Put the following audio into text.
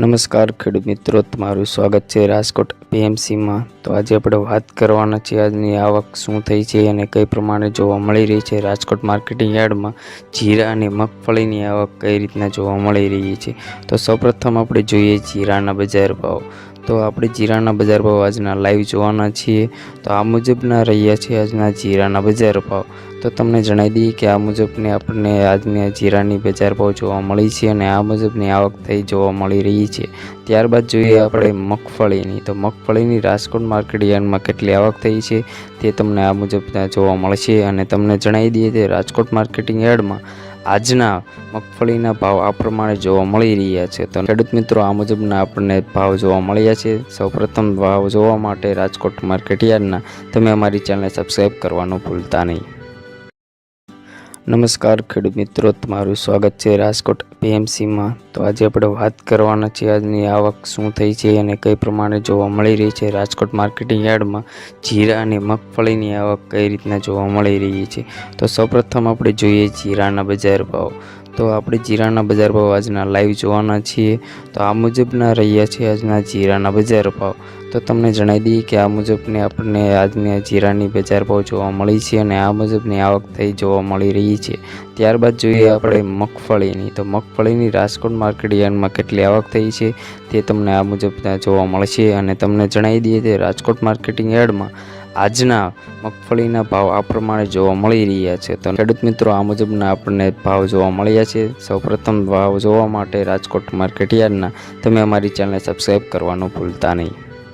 નમસ્કાર ખેડૂત મિત્રો, તમારું સ્વાગત છે રાજકોટ પીએમસીમાં। તો આજે આપણે વાત કરવાના છે આજની આવક શું થઈ છે અને કઈ પ્રમાણે જોવા મળી રહી છે। રાજકોટ માર્કેટિંગ યાર્ડમાં જીરા અને મગફળીની આવક કઈ રીતના જોવા મળી રહી છે। તો સૌપ્રથમ આપણે જોઈએ જીરાના બજાર ભાવ। તો આપણે જીરાના બજાર ભાવ આજના લાઈવ જોવાના છીએ। તો આ મુજબના રહ્યા છે આજના જીરાના બજાર ભાવ। તો તમને જણાવી દઈએ કે આ મુજબની આપણને આજની જીરાની બજાર ભાવ જોવા મળી છે અને આ મુજબની આવક થઈ જોવા મળી રહી છે। ત્યારબાદ જોઈએ આપણે મગફળીની। તો મગફળીની રાજકોટ માર્કેટ યાર્ડમાં કેટલી આવક થઈ છે તે તમને આ મુજબ જોવા મળશે અને તમને જણાવી દઈએ કે રાજકોટ માર્કેટિંગ યાર્ડમાં આજના મગફળીના ભાવ આ પ્રમાણે જોવા મળી રહ્યા છે। તો ખેડૂત મિત્રો, આ મુજબના આપણને ભાવ જોવા મળ્યા છે। સૌપ્રથમ ભાવ જોવા માટે રાજકોટ માર્કેટ યાર્ડના તમે અમારી ચેનલને સબસ્ક્રાઈબ કરવાનું ભૂલતા નહીં। નમસ્કાર ખેડૂત મિત્રો, તમારું સ્વાગત છે રાજકોટ પીએમસીમાં। તો આજે આપણે વાત કરવાના છે આજની આવક શું થઈ છે અને કઈ પ્રમાણે જોવા મળી રહી છે। રાજકોટ માર્કેટિંગ યાર્ડમાં જીરા અને મગફળીની આવક કઈ રીતના જોવા મળી રહી છે। તો સૌપ્રથમ આપણે જોઈએ જીરાના બજાર ભાવ। તો આપણે જીરાના બજાર ભાવ આજના લાઈવ જોવાના છીએ। તો આ મુજબના રહ્યા છે આજના જીરાના બજાર ભાવ। તો તમને જણાવી દઈએ કે આ મુજબની આપણને આજની જીરાની બજાર ભાવ જોવા મળી છે અને આ મુજબની આવક થઈ જોવા મળી રહી છે। ત્યારબાદ જોઈએ આપણે મગફળીની। તો મગફળીની રાજકોટ માર્કેટ યાર્ડમાં કેટલી આવક થઈ છે તે તમને આ મુજબ જોવા મળશે અને તમને જણાવી દઈએ કે રાજકોટ માર્કેટિંગ યાર્ડમાં આજના મગફળીના ભાવ આ પ્રમાણે જોવા મળી રહ્યા છે। તો ખેડૂત મિત્રો, આ મુજબના આપણને ભાવ જોવા મળ્યા છે। સૌપ્રથમ ભાવ જોવા માટે રાજકોટ માર્કેટ યાર્ડના તમે અમારી ચેનલને સબસ્ક્રાઈબ કરવાનું ભૂલતા નહીં।